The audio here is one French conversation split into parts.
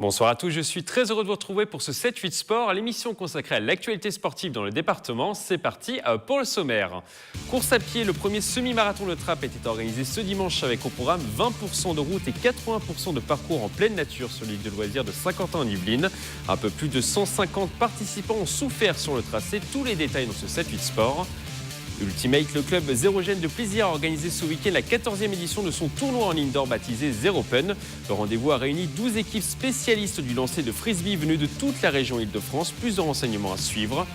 Bonsoir à tous, je suis très heureux de vous retrouver pour ce 7-8 Sport, l'émission consacrée à l'actualité sportive dans le département. C'est parti pour le sommaire. Course à pied, le premier semi-marathon de Trappes était organisé ce dimanche avec au programme 20% de route et 80% de parcours en pleine nature sur l'île de loisirs de Saint-Quentin-en-Yvelines. Un peu plus de 150 participants ont souffert sur le tracé. Tous les détails dans ce 7-8 Sport. Ultimate, le club zérogène de plaisir, a organisé ce week-end la 14e édition de son tournoi en indoor baptisé Zero Pun. Le rendez-vous a réuni 12 équipes spécialistes du lancer de frisbee venues de toute la région Île-de-France. Plus de renseignements à suivre.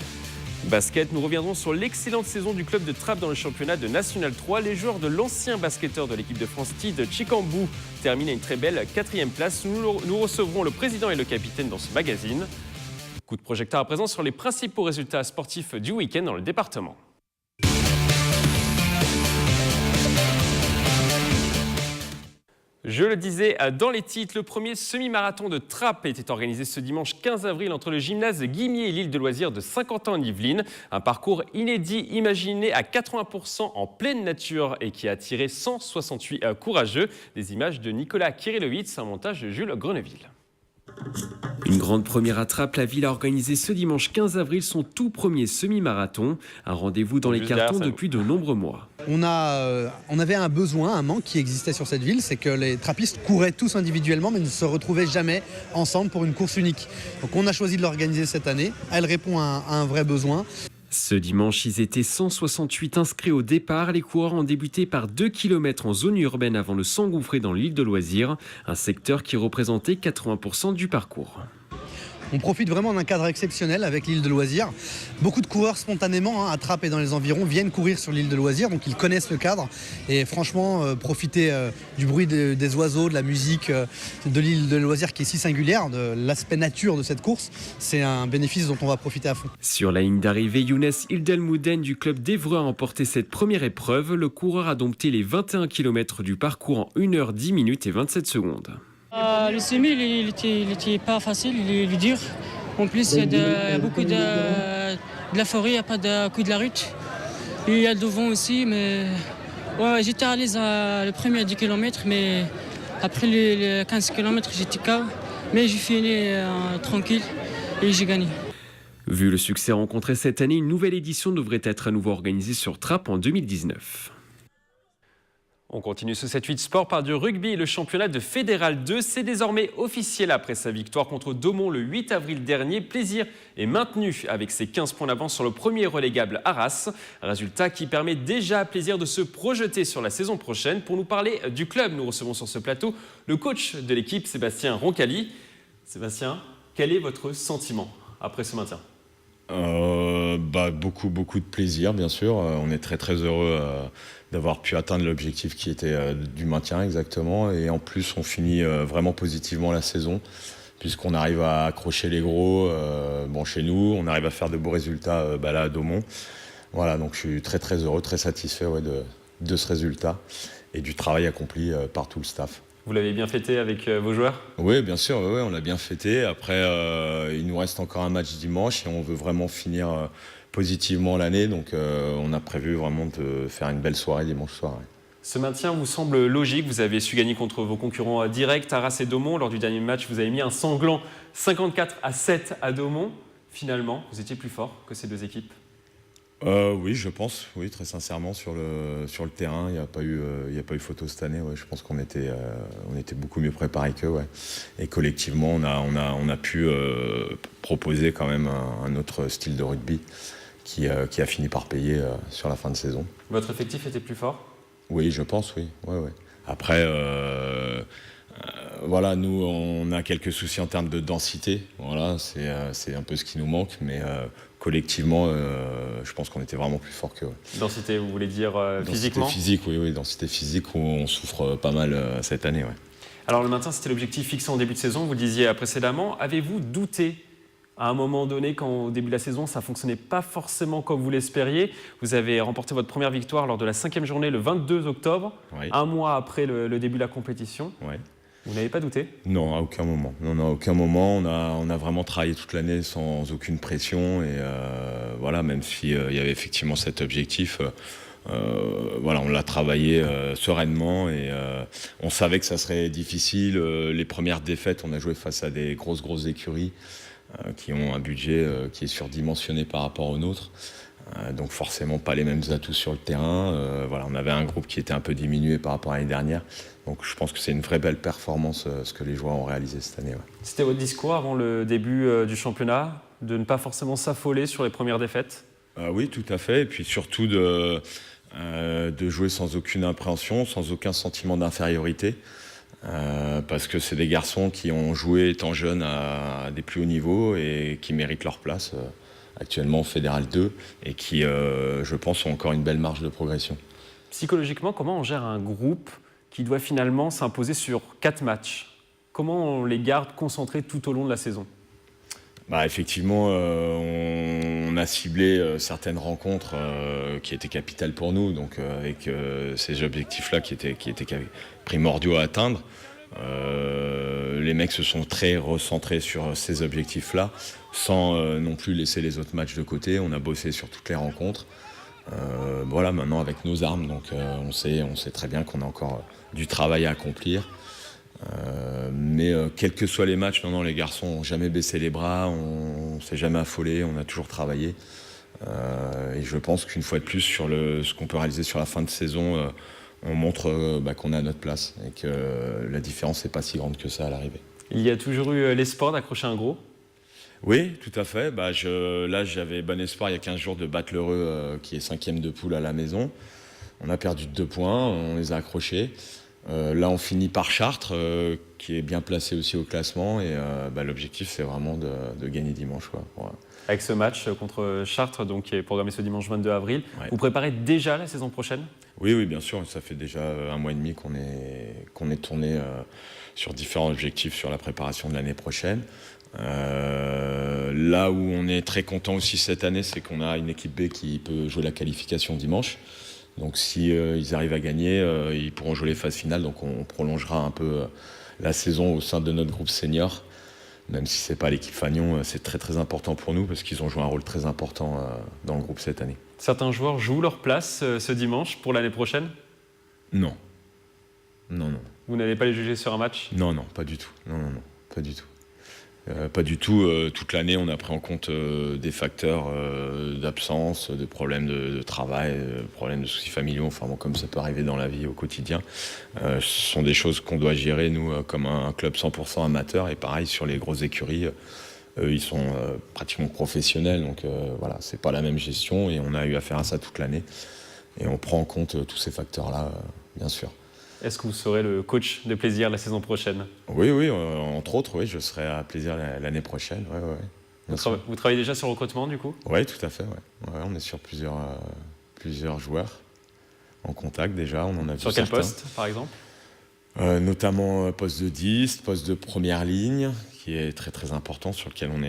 Basket, nous reviendrons sur l'excellente saison du club de Trappes dans le championnat de National 3. Les joueurs de l'ancien basketteur de l'équipe de France, Tid Chikambou, terminent à une très belle 4e place. Nous recevrons le président et le capitaine dans ce magazine. Coup de projecteur à présent sur les principaux résultats sportifs du week-end dans le département. Je le disais dans les titres, le premier semi-marathon de Trappes était organisé ce dimanche 15 avril entre le gymnase Guimier et l'île de loisirs de Saint-Quentin-en-Yvelines. Un parcours inédit imaginé à 80% en pleine nature et qui a attiré 168 courageux. Des images de Nicolas Kirilowitz, un montage de Jules Greneville. Une grande première à Trappes, la ville a organisé ce dimanche 15 avril son tout premier semi-marathon. Un rendez-vous dans les cartons depuis de nombreux mois. On avait un besoin, un manque qui existait sur cette ville, c'est que les trappistes couraient tous individuellement mais ne se retrouvaient jamais ensemble pour une course unique. Donc on a choisi de l'organiser cette année. Elle répond à un vrai besoin. Ce dimanche, ils étaient 168 inscrits au départ. Les coureurs ont débuté par 2 km en zone urbaine avant de s'engouffrer dans l'île de loisirs, un secteur qui représentait 80% du parcours. On profite vraiment d'un cadre exceptionnel avec l'île de loisirs. Beaucoup de coureurs spontanément à Trappes et dans les environs viennent courir sur l'île de loisirs, donc ils connaissent le cadre. Et franchement, profiter du bruit des oiseaux, de la musique, de l'île de loisirs qui est si singulière, de l'aspect nature de cette course, c'est un bénéfice dont on va profiter à fond. Sur la ligne d'arrivée, Younes Ildelmouden du club d'Évreux a remporté cette première épreuve. Le coureur a dompté les 21 km du parcours en 1h10 minutes et 27 secondes. Le semi, il était pas facile, il est dur. En plus, il y a beaucoup de la forêt, il n'y a pas de coup de la route. Et il y a le vent aussi, mais ouais, j'étais à l'aise le premier 10 km, mais après les 15 km, j'étais KO. Mais j'ai fini tranquille et j'ai gagné. Vu le succès rencontré cette année, une nouvelle édition devrait être à nouveau organisée sur Trappes en 2019. On continue ce 7-8 Sport par du rugby. Le championnat de Fédéral 2, c'est désormais officiel après sa victoire contre Daumont le 8 avril dernier. Plaisir est maintenu avec ses 15 points d'avance sur le premier relégable Arras. Résultat qui permet déjà à Plaisir de se projeter sur la saison prochaine. Pour nous parler du club, nous recevons sur ce plateau le coach de l'équipe, Sébastien Roncalli. Sébastien, quel est votre sentiment après ce maintien ? Beaucoup de plaisir, bien sûr. On est très heureux d'avoir pu atteindre l'objectif qui était du maintien exactement. Et en plus, on finit vraiment positivement la saison puisqu'on arrive à accrocher les gros chez nous. On arrive à faire de beaux résultats là à Daumont. Voilà, donc je suis très heureux, très satisfait de ce résultat et du travail accompli par tout le staff. Vous l'avez bien fêté avec vos joueurs ? Oui, bien sûr, on l'a bien fêté. Après, il nous reste encore un match dimanche et on veut vraiment finir positivement l'année. Donc, on a prévu vraiment de faire une belle soirée dimanche soir. Ouais. Ce maintien vous semble logique. Vous avez su gagner contre vos concurrents directs, Arras et Daumont. Lors du dernier match, vous avez mis un sanglant 54-7 à Daumont. Finalement, vous étiez plus fort que ces deux équipes ? Oui, je pense, oui, très sincèrement, sur le terrain, il n'y a pas eu photo cette année. Ouais. Je pense qu'on était beaucoup mieux préparés qu'eux. Ouais. Et collectivement, on a pu proposer quand même un autre style de rugby qui a fini par payer sur la fin de saison. Votre effectif était plus fort ? Oui, je pense, oui. Ouais. Après, nous, on a quelques soucis en termes de densité. Voilà, c'est un peu ce qui nous manque, mais collectivement, je pense qu'on était vraiment plus fort qu'eux. Ouais. Densité, vous voulez dire physiquement ? Densité physique, oui, densité physique où on souffre pas mal cette année. Ouais. Alors le maintien, c'était l'objectif fixé en début de saison, vous le disiez précédemment. Avez-vous douté à un moment donné, quand au début de la saison, ça ne fonctionnait pas forcément comme vous l'espériez ? Vous avez remporté votre première victoire lors de la 5e journée le 22 octobre, oui. Un mois après le début de la compétition. Oui. Vous n'avez pas douté ? Non, à aucun moment. Non, à aucun moment. On a vraiment travaillé toute l'année sans aucune pression. Et même s'il y avait effectivement cet objectif, Voilà, on l'a travaillé sereinement et on savait que ça serait difficile. Les premières défaites, on a joué face à des grosses écuries qui ont un budget qui est surdimensionné par rapport au nôtre. Donc forcément pas les mêmes atouts sur le terrain. Voilà, on avait un groupe qui était un peu diminué par rapport à l'année dernière. Donc je pense que c'est une vraie belle performance ce que les joueurs ont réalisé cette année. Ouais. C'était votre discours avant le début du championnat, de ne pas forcément s'affoler sur les premières défaites? Oui, tout à fait. Et puis surtout de jouer sans aucune appréhension, sans aucun sentiment d'infériorité. Parce que c'est des garçons qui ont joué étant jeunes à des plus hauts niveaux et qui méritent leur place actuellement au Fédéral 2 et qui, je pense, ont encore une belle marge de progression. Psychologiquement, comment on gère un groupe qui doit finalement s'imposer sur 4 matchs? Comment on les garde concentrés tout au long de la saison? Effectivement, on a ciblé certaines rencontres qui étaient capitales pour nous, donc avec ces objectifs-là qui étaient primordiaux à atteindre. Les mecs se sont très recentrés sur ces objectifs-là, sans non plus laisser les autres matchs de côté. On a bossé sur toutes les rencontres. Voilà, maintenant avec nos armes, donc on sait très bien qu'on a encore du travail à accomplir. Mais quels que soient les matchs, non, les garçons n'ont jamais baissé les bras, on ne s'est jamais affolé, on a toujours travaillé. Et je pense qu'une fois de plus, sur ce qu'on peut réaliser sur la fin de saison, on montre qu'on a notre place et que la différence n'est pas si grande que ça à l'arrivée. Il y a toujours eu l'espoir d'accrocher un gros? Oui, tout à fait. Là, j'avais bon espoir il y a 15 jours de battre l'Heureux qui est 5e de poule à la maison. On a perdu de 2 points, on les a accrochés. Là, on finit par Chartres, qui est bien placé aussi au classement. Et l'objectif, c'est vraiment de gagner dimanche. Voilà. Avec ce match contre Chartres, donc, qui est programmé ce dimanche 22 avril, ouais. Vous préparez déjà la saison prochaine? Oui, bien sûr. Ça fait déjà 1 mois et demi qu'on est tourné sur différents objectifs sur la préparation de l'année prochaine. Là où on est très content aussi cette année, c'est qu'on a une équipe B qui peut jouer la qualification dimanche. Donc si ils arrivent à gagner, ils pourront jouer les phases finales. Donc on prolongera un peu la saison au sein de notre groupe senior. Même si c'est pas l'équipe Fagnon, c'est très très important pour nous parce qu'ils ont joué un rôle très important dans le groupe cette année. Certains joueurs jouent leur place ce dimanche pour l'année prochaine? Non. Vous n'allez pas les juger sur un match? Non, pas du tout. Non, pas du tout. Pas du tout. Toute l'année, on a pris en compte des facteurs d'absence, de problèmes de travail, de problèmes de soucis familiaux, comme ça peut arriver dans la vie au quotidien. Ce sont des choses qu'on doit gérer, nous, comme un club 100% amateur. Et pareil, sur les grosses écuries, ils sont pratiquement professionnels. Donc voilà, c'est pas la même gestion et on a eu affaire à ça toute l'année. Et on prend en compte tous ces facteurs-là, bien sûr. Est-ce que vous serez le coach de Plaisir la saison prochaine? Oui, entre autres, oui, je serai à Plaisir l'année prochaine. Ouais. Vous travaillez déjà sur le recrutement, du coup? Oui, tout à fait. Ouais, on est sur plusieurs joueurs en contact déjà. On en a vu certains. Sur quel poste, par exemple? Notamment poste de 10, poste de première ligne, qui est très très important, sur lequel on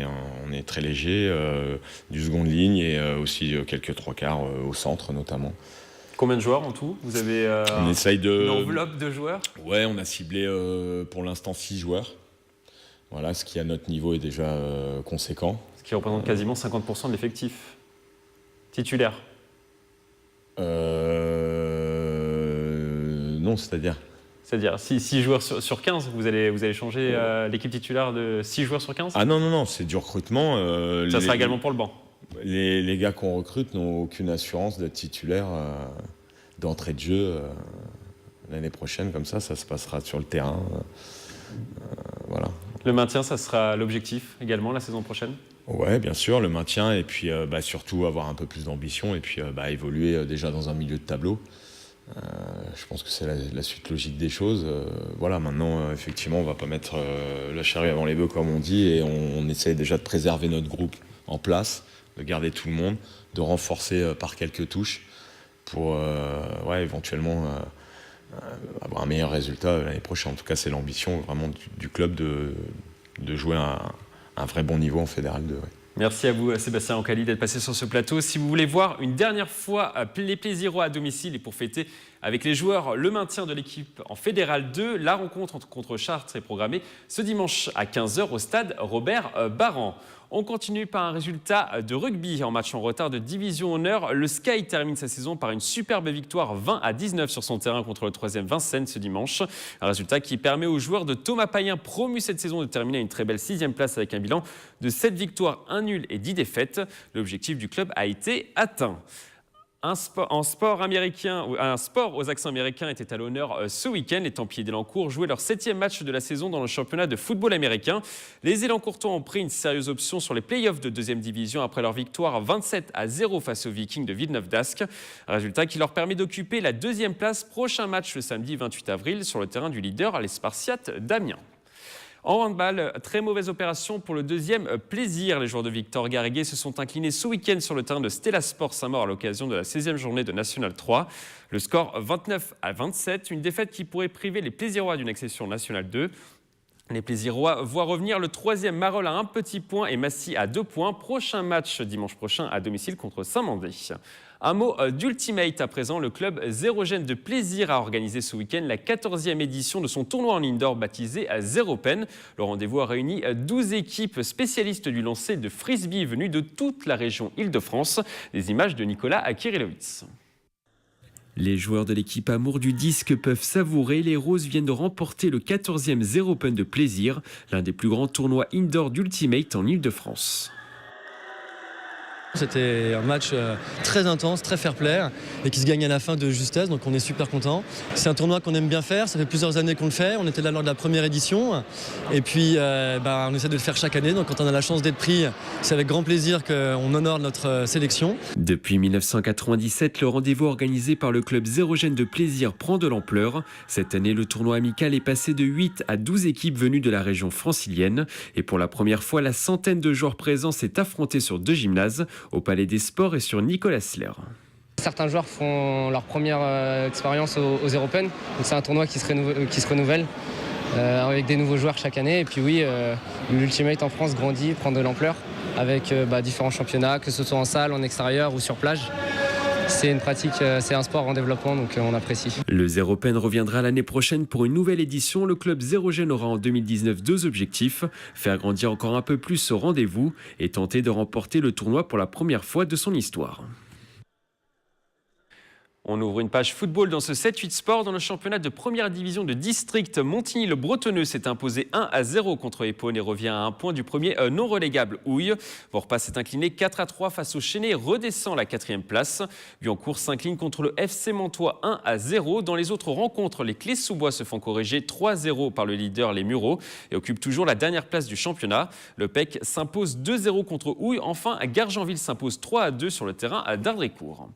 est très léger, du seconde ligne et aussi quelques 3/4 au centre notamment. Combien de joueurs en tout? Vous avez on essaye une enveloppe de joueurs? Ouais, on a ciblé pour l'instant 6 joueurs. Voilà, ce qui à notre niveau est déjà conséquent. Ce qui représente quasiment 50% de l'effectif titulaire. Non, c'est-à-dire? C'est-à-dire 6 joueurs sur 15, vous allez changer l'équipe titulaire de 6 joueurs sur 15? Ah non, c'est du recrutement. Ça sera également pour le banc? Les gars qu'on recrute n'ont aucune assurance d'être titulaires d'entrée de jeu l'année prochaine. Comme ça se passera sur le terrain. Voilà. Le maintien, ça sera l'objectif également la saison prochaine? Ouais, bien sûr, le maintien et puis surtout avoir un peu plus d'ambition et puis évoluer déjà dans un milieu de tableau. Je pense que c'est la suite logique des choses. Voilà, maintenant, effectivement, on ne va pas mettre la charrue avant les bœufs, comme on dit, et on essaie déjà de préserver notre groupe en place, de garder tout le monde, de renforcer par quelques touches pour éventuellement avoir un meilleur résultat l'année prochaine. En tout cas, c'est l'ambition vraiment du club de jouer un vrai bon niveau en Fédéral 2. Ouais. Merci à vous, Sébastien Ancali, d'être passé sur ce plateau. Si vous voulez voir une dernière fois les Plaisirois à domicile et pour fêter avec les joueurs le maintien de l'équipe en Fédéral 2, la rencontre contre Chartres est programmée ce dimanche à 15h au stade Robert Barran. On continue par un résultat de rugby. En match en retard de division honneur, le Sky termine sa saison par une superbe victoire 20-19 sur son terrain contre le 3e Vincennes ce dimanche. Un résultat qui permet aux joueurs de Thomas Payen, promus cette saison, de terminer à une très belle 6e place avec un bilan de 7 victoires, 1 nul et 10 défaites. L'objectif du club a été atteint. Un sport aux accents américains était à l'honneur ce week-end. Les Templiers d'Élancourt jouaient leur 7e match de la saison dans le championnat de football américain. Les Élancourtois ont pris une sérieuse option sur les playoffs de 2e division après leur victoire 27-0 face aux Vikings de Villeneuve-d'Ascq. Résultat qui leur permet d'occuper la 2e place. Prochain match le samedi 28 avril sur le terrain du leader, les Spartiates d'Amiens. En handball, très mauvaise opération pour le 2e plaisir. Les joueurs de Victor Garriguet se sont inclinés ce week-end sur le terrain de Stella Sport Saint-Maur à l'occasion de la 16e journée de National 3. Le score 29-27, une défaite qui pourrait priver les Plaisirois d'une accession National 2. Les Plaisirois voient revenir le 3e Marolles à 1 petit point et Massy à 2 points. Prochain match dimanche prochain à domicile contre Saint-Mandé. Un mot d'Ultimate à présent. Le club Zérogène de Plaisir a organisé ce week-end la 14e édition de son tournoi en indoor baptisé Zéro Pen. Le rendez-vous a réuni 12 équipes spécialistes du lancer de frisbee venues de toute la région Île-de-France. Des images de Nicolas Kirilowicz. Les joueurs de l'équipe Amour du disque peuvent savourer. Les Roses viennent de remporter le 14e Zéro Open de Plaisir, l'un des plus grands tournois indoor d'Ultimate en Île-de-France. C'était un match très intense, très fair-play et qui se gagne à la fin de justesse, donc on est super content. C'est un tournoi qu'on aime bien faire, ça fait plusieurs années qu'on le fait, on était là lors de la première édition et puis on essaie de le faire chaque année, donc quand on a la chance d'être pris, c'est avec grand plaisir qu'on honore notre sélection. Depuis 1997, le rendez-vous organisé par le club Zérogène de Plaisir prend de l'ampleur. Cette année, le tournoi amical est passé de 8 à 12 équipes venues de la région francilienne et pour la première fois, la centaine de joueurs présents s'est affrontée sur 2 gymnases, au Palais des Sports et sur Nicolas Sler. Certains joueurs font leur première expérience au Zéro Open, donc c'est un tournoi qui se renouvelle avec des nouveaux joueurs chaque année. Et puis oui, l'Ultimate en France grandit, prend de l'ampleur avec différents championnats, que ce soit en salle, en extérieur ou sur plage. C'est une pratique, c'est un sport en développement, donc on apprécie. Le Zéro Open reviendra l'année prochaine pour une nouvelle édition. Le club Zérogène aura en 2019 2 objectifs, faire grandir encore un peu plus ce rendez-vous et tenter de remporter le tournoi pour la première fois de son histoire. On ouvre une page football dans ce 7-8 sport. Dans le championnat de première division de district, Montigny-le-Bretonneux s'est imposé 1-0 contre Épône et revient à 1 point du premier non relégable Houille. Vorpas s'est incliné 4-3 face au Chénet et redescend la 4e place. Guyancourt s'incline contre le FC Mantois 1-0. Dans les autres rencontres, les Clés-sous-Bois se font corriger 3-0 par le leader les Mureaux et occupent toujours la dernière place du championnat. Le PEC s'impose 2-0 contre Houille. Enfin, Gargenville s'impose 3-2 sur le terrain d'Ardrécourt.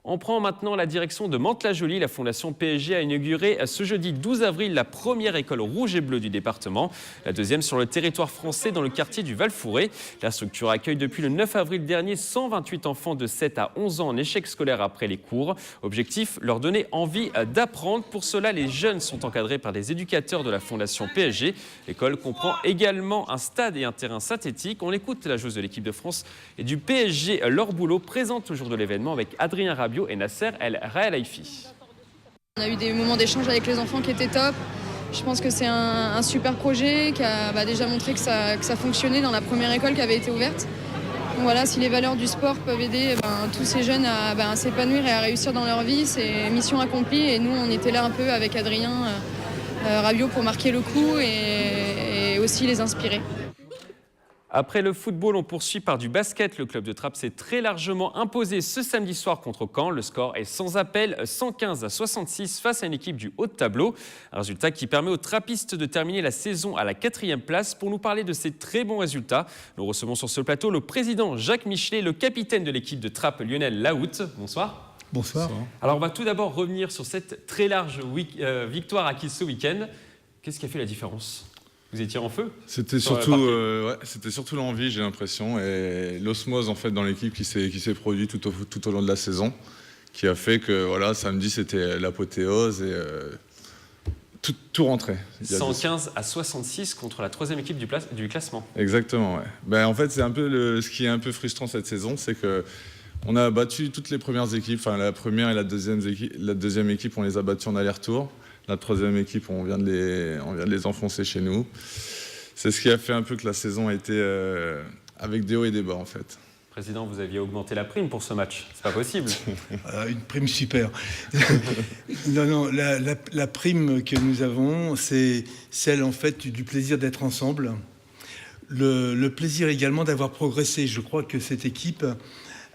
On prend maintenant la direction de Mantes-la-Jolie. La Fondation PSG a inauguré ce jeudi 12 avril la première école rouge et bleue du département. La deuxième sur le territoire français dans le quartier du Val-Fouré. La structure accueille depuis le 9 avril dernier 128 enfants de 7 à 11 ans en échec scolaire après les cours. Objectif, leur donner envie d'apprendre. Pour cela, les jeunes sont encadrés par des éducateurs de la Fondation PSG. L'école comprend également un stade et un terrain synthétique. On écoute la joueuse de l'équipe de France et du PSG, Laure Boulot, présente le jour de l'événement avec Adrien Rabiot et Nasser El Raelaifi. On a eu des moments d'échange avec les enfants qui étaient top. Je pense que c'est un super projet qui a déjà montré que ça fonctionnait dans la première école qui avait été ouverte. Donc voilà, si les valeurs du sport peuvent aider tous ces jeunes à s'épanouir et à réussir dans leur vie, c'est mission accomplie. Et nous, on était là un peu avec Adrien Rabiot pour marquer le coup et aussi les inspirer. Après le football, on poursuit par du basket. Le club de Trappes s'est très largement imposé ce samedi soir contre Caen. Le score est sans appel, 115-66 face à une équipe du haut de tableau. Un résultat qui permet aux trappistes de terminer la saison à la 4e place. Pour nous parler de ces très bons résultats, nous recevons sur ce plateau le président Jacques Michelet, le capitaine de l'équipe de Trappes, Lionel Lahout. Bonsoir. Bonsoir. Alors on va tout d'abord revenir sur cette très large victoire acquise ce week-end. Qu'est-ce qui a fait la différence ? Vous étiez en feu ? C'était surtout l'envie, j'ai l'impression, et l'osmose en fait dans l'équipe qui s'est produit tout au long de la saison, qui a fait que voilà, samedi c'était l'apothéose et tout rentrait. 115-66 contre la 3e équipe du classement. Exactement, ouais. En fait, c'est un peu ce qui est un peu frustrant cette saison, c'est que on a battu toutes les premières équipes, enfin la première et la deuxième équipe, on les a battues en aller-retour. La 3e équipe, on vient de les enfoncer chez nous. C'est ce qui a fait un peu que la saison a avec des hauts et des bas en fait. Président, vous aviez augmenté la prime pour ce match. C'est pas possible. Une prime super. Non, la prime que nous avons, c'est celle en fait du plaisir d'être ensemble. Le plaisir également d'avoir progressé. Je crois que cette équipe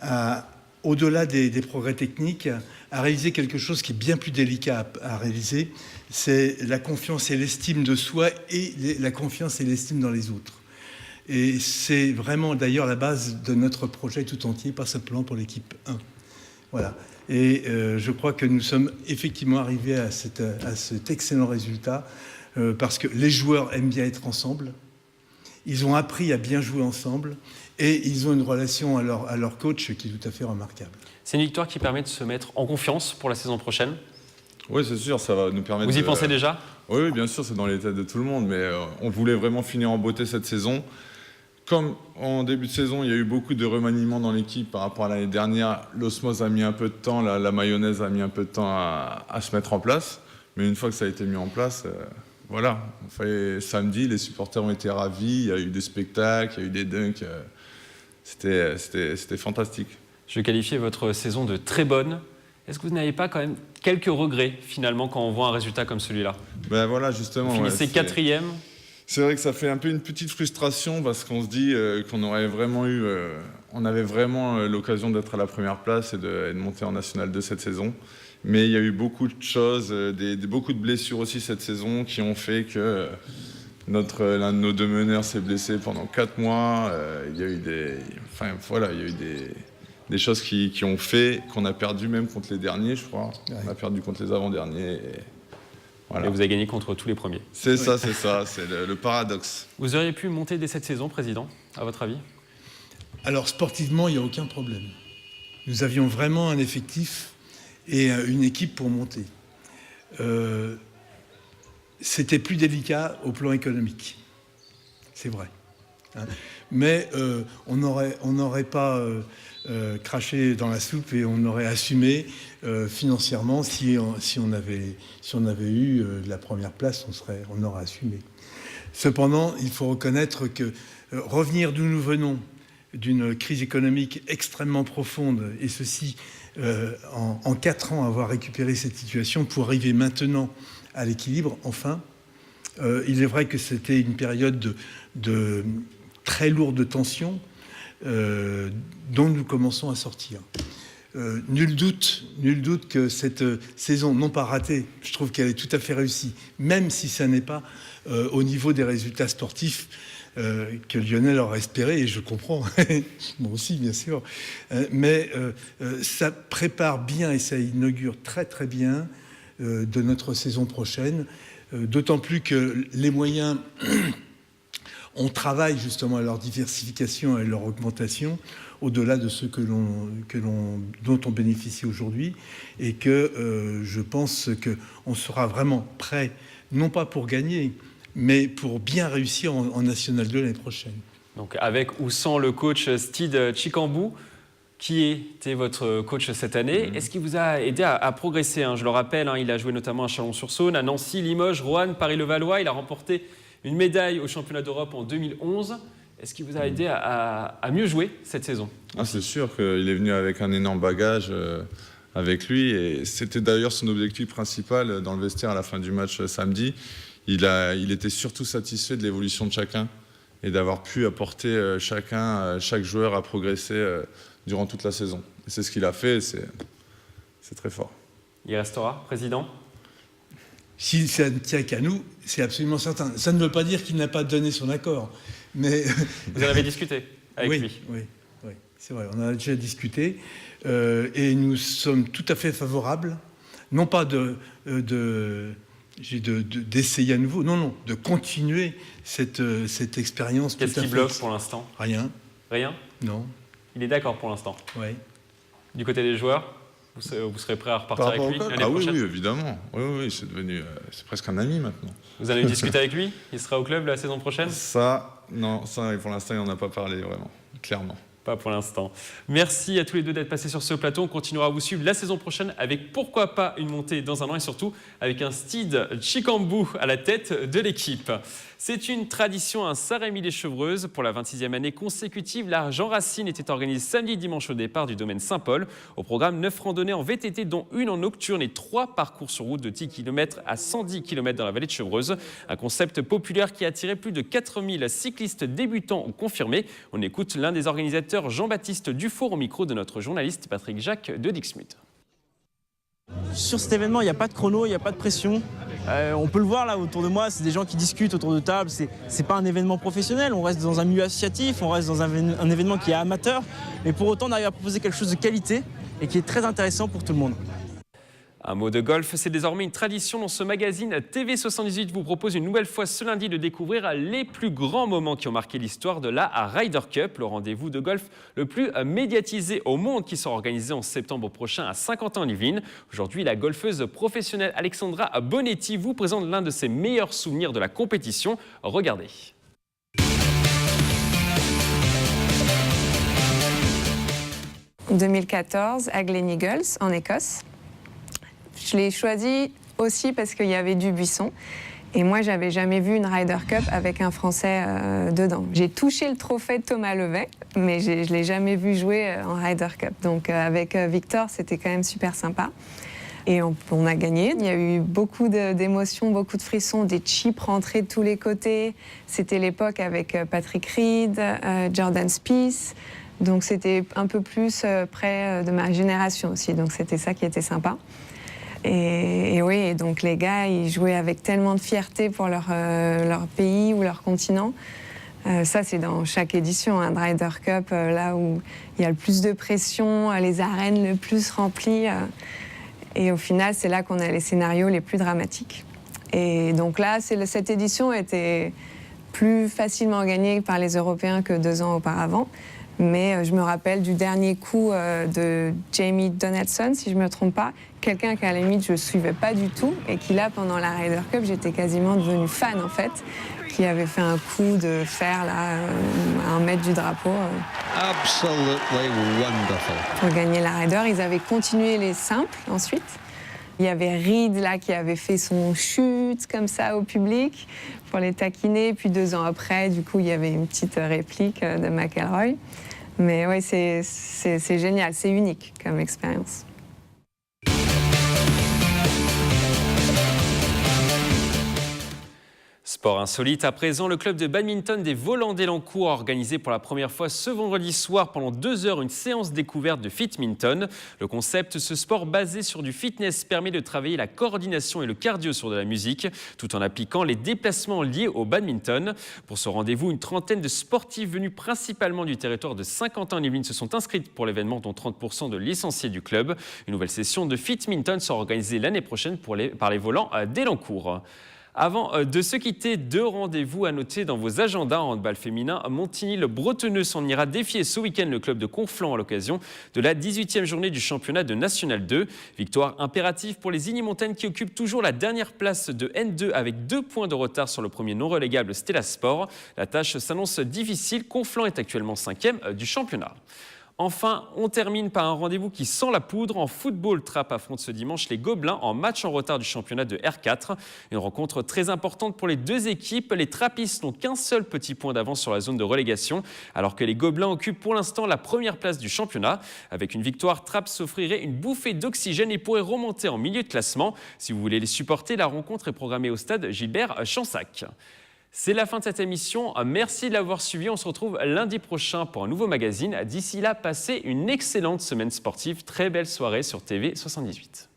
a, au-delà des progrès techniques, a réalisé quelque chose qui est bien plus délicat à réaliser. C'est la confiance et l'estime de soi et la confiance et l'estime dans les autres. Et c'est vraiment d'ailleurs la base de notre projet tout entier, pas simplement pour l'équipe 1. Voilà. Et je crois que nous sommes effectivement arrivés à cet excellent résultat parce que les joueurs aiment bien être ensemble. Ils ont appris à bien jouer ensemble et ils ont une relation à leur coach qui est tout à fait remarquable. C'est une victoire qui permet de se mettre en confiance pour la saison prochaine. Oui, c'est sûr, ça va nous permettre. Vous y pensez déjà ? Oui, bien sûr, c'est dans les têtes de tout le monde, mais on voulait vraiment finir en beauté cette saison. Comme en début de saison, il y a eu beaucoup de remaniements dans l'équipe par rapport à l'année dernière, l'osmose a mis un peu de temps, la mayonnaise a mis un peu de temps à se mettre en place. Mais une fois que ça a été mis en place, voilà. Samedi, les supporters ont été ravis, il y a eu des spectacles, il y a eu des dunks. C'était fantastique. Je vais qualifier votre saison de très bonne. Est-ce que vous n'avez pas quand même quelques regrets finalement quand on voit un résultat comme celui-là ? Ben voilà, justement. Vous finissez 4e. C'est vrai que ça fait un peu une petite frustration parce qu'on se dit qu'on aurait vraiment on avait vraiment l'occasion d'être à la première place et de monter en National 2 cette saison. Mais il y a eu beaucoup de choses, beaucoup de blessures aussi cette saison qui ont fait que l'un de nos deux meneurs s'est blessé pendant 4 mois. Il y a eu des choses qui ont fait qu'on a perdu même contre les derniers, je crois. Ouais. On a perdu contre les avant-derniers. Voilà. Et vous avez gagné contre tous les premiers. C'est ça, c'est le paradoxe. Vous auriez pu monter dès cette saison, Président, à votre avis ? Alors sportivement, il n'y a aucun problème. Nous avions vraiment un effectif et une équipe pour monter. C'était plus délicat au plan économique, c'est vrai. Mais on n'aurait pas craché dans la soupe et on aurait assumé financièrement si on avait eu la première place, on aurait assumé. Cependant, il faut reconnaître que revenir d'où nous venons, d'une crise économique extrêmement profonde, et ceci en 4 ans avoir récupéré cette situation pour arriver maintenant à l'équilibre, enfin, il est vrai que c'était une période de très lourde tension dont nous commençons à sortir. Nul doute que cette saison, non pas ratée, je trouve qu'elle est tout à fait réussie, même si ça n'est pas au niveau des résultats sportifs que Lionel aurait espéré, et je comprends, moi aussi bien sûr, mais ça prépare bien et ça inaugure très très bien de notre saison prochaine, d'autant plus que les moyens, on travaille justement à leur diversification et à leur augmentation, au-delà de ceux dont on bénéficie aujourd'hui, et que je pense qu'on sera vraiment prêt, non pas pour gagner, mais pour bien réussir en National 2 l'année prochaine. Donc avec ou sans le coach Steve Chikambou, qui était votre coach cette année, est-ce qu'il vous a aidé à progresser ? Je le rappelle, il a joué notamment à Chalon-sur-Saône, à Nancy, Limoges, Roanne, Paris-Levallois. Il a remporté une médaille au championnat d'Europe en 2011. Est-ce qu'il vous a aidé à mieux jouer cette saison ? C'est sûr qu'il est venu avec un énorme bagage avec lui. Et c'était d'ailleurs son objectif principal dans le vestiaire à la fin du match samedi. Il était surtout satisfait de l'évolution de chacun et d'avoir pu apporter chaque joueur à progresser durant toute la saison. Et c'est ce qu'il a fait et c'est très fort. Il restera, Président ? Si ça ne tient qu'à nous, c'est absolument certain. Ça ne veut pas dire qu'il n'a pas donné son accord. Mais vous en avez discuté avec lui ? Oui, c'est vrai, on en a déjà discuté. Et nous sommes tout à fait favorables, non pas d'essayer à nouveau, non, de continuer cette expérience. Qu'est-ce qui bloque pour l'instant ? Rien. Rien ? Non. Il est d'accord pour l'instant ? Oui. Du côté des joueurs ? Vous serez prêt à repartir avec lui l'année prochaine ? Oui, évidemment. Oui, c'est presque un ami maintenant. Vous allez discuter avec lui ? Il sera au club la saison prochaine ? Non, pour l'instant, il n'en a pas parlé vraiment, clairement. Pas pour l'instant. Merci à tous les deux d'être passés sur ce plateau. On continuera à vous suivre la saison prochaine avec pourquoi pas une montée dans un an et surtout avec un Steve Chikambou à la tête de l'équipe. C'est une tradition à Saint-Rémy-lès-Chevreuses. Pour la 26e année consécutive, la Jean Racine était organisée samedi et dimanche au départ du domaine Saint-Paul. Au programme, 9 randonnées en VTT, dont une en nocturne et 3 parcours sur route de 10 km à 110 km dans la vallée de Chevreuse. Un concept populaire qui a attiré plus de 4000 cyclistes débutants ou confirmés. On écoute l'un des organisateurs, Jean-Baptiste Dufour, au micro de notre journaliste Patrick Jacques de Dixmude. Sur cet événement, il n'y a pas de chrono, il n'y a pas de pression. On peut le voir là autour de moi, c'est des gens qui discutent autour de table. C'est pas un événement professionnel, on reste dans un milieu associatif, on reste dans un événement qui est amateur. Mais pour autant, on arrive à proposer quelque chose de qualité et qui est très intéressant pour tout le monde. Un mot de golf, c'est désormais une tradition dans ce magazine. TV78 vous propose une nouvelle fois ce lundi de découvrir les plus grands moments qui ont marqué l'histoire de la Ryder Cup, le rendez-vous de golf le plus médiatisé au monde qui sera organisé en septembre prochain à Saint-Quentin-en-Yvelines. Aujourd'hui, la golfeuse professionnelle Alexandra Bonetti vous présente l'un de ses meilleurs souvenirs de la compétition. Regardez. En 2014 à Gleneagles, en Écosse. Je l'ai choisi aussi parce qu'il y avait Dubuisson. Et moi, j'avais jamais vu une Ryder Cup avec un Français dedans. J'ai touché le trophée de Thomas Levet, mais je ne l'ai jamais vu jouer en Ryder Cup. Donc avec Victor, c'était quand même super sympa. Et on a gagné. Il y a eu beaucoup d'émotions, beaucoup de frissons, des chips rentrés de tous les côtés. C'était l'époque avec Patrick Reed, Jordan Spieth. Donc c'était un peu plus près de ma génération aussi. Donc c'était ça qui était sympa. Et oui, donc les gars, ils jouaient avec tellement de fierté pour leur pays ou leur continent. Ça, c'est dans chaque édition, de Ryder Cup, là où il y a le plus de pression, les arènes le plus remplies. Et au final, c'est là qu'on a les scénarios les plus dramatiques. Et donc là, cette édition était plus facilement gagnée par les Européens que 2 ans auparavant. Mais je me rappelle du dernier coup de Jamie Donaldson, si je ne me trompe pas, quelqu'un qu'à la limite je ne suivais pas du tout et qui là, pendant la Ryder Cup, j'étais quasiment devenue fan en fait, qui avait fait un coup de fer là, à 1 mètre du drapeau. Absolutely wonderful. Pour gagner la Ryder, ils avaient continué les simples ensuite. Il y avait Reed là qui avait fait son chute comme ça au public pour les taquiner. Puis 2 ans après, du coup, il y avait une petite réplique de McIlroy. Mais oui, c'est génial, c'est unique comme expérience. Sport insolite, à présent, le club de badminton des Volants-d'Élancourt a organisé pour la première fois ce vendredi soir pendant 2 heures une séance découverte de fitminton. Le concept, ce sport basé sur du fitness, permet de travailler la coordination et le cardio sur de la musique, tout en appliquant les déplacements liés au badminton. Pour ce rendez-vous, une trentaine de sportifs venus principalement du territoire de Saint-Quentin-en-Yvelines se sont inscrits pour l'événement, dont 30% de licenciés du club. Une nouvelle session de fitminton sera organisée l'année prochaine par les Volants d'Élancourt. Avant de se quitter, 2 rendez-vous à noter dans vos agendas en handball féminin. Montigny-le-Bretonneux s'en ira défier ce week-end le club de Conflans à l'occasion de la 18e journée du championnat de National 2. Victoire impérative pour les Igny-Montagnes qui occupent toujours la dernière place de N2 avec 2 points de retard sur le premier non relégable Stella Sport. La tâche s'annonce difficile. Conflans est actuellement 5e du championnat. Enfin, on termine par un rendez-vous qui sent la poudre. En football, Trappes affronte ce dimanche les Gobelins en match en retard du championnat de R4. Une rencontre très importante pour les 2 équipes. Les Trappistes n'ont qu'un seul petit point d'avance sur la zone de relégation, alors que les Gobelins occupent pour l'instant la première place du championnat. Avec une victoire, Trappes s'offrirait une bouffée d'oxygène et pourrait remonter en milieu de classement. Si vous voulez les supporter, la rencontre est programmée au stade Gilbert Chansac. C'est la fin de cette émission. Merci de l'avoir suivi. On se retrouve lundi prochain pour un nouveau magazine. D'ici là, passez une excellente semaine sportive. Très belle soirée sur TV78.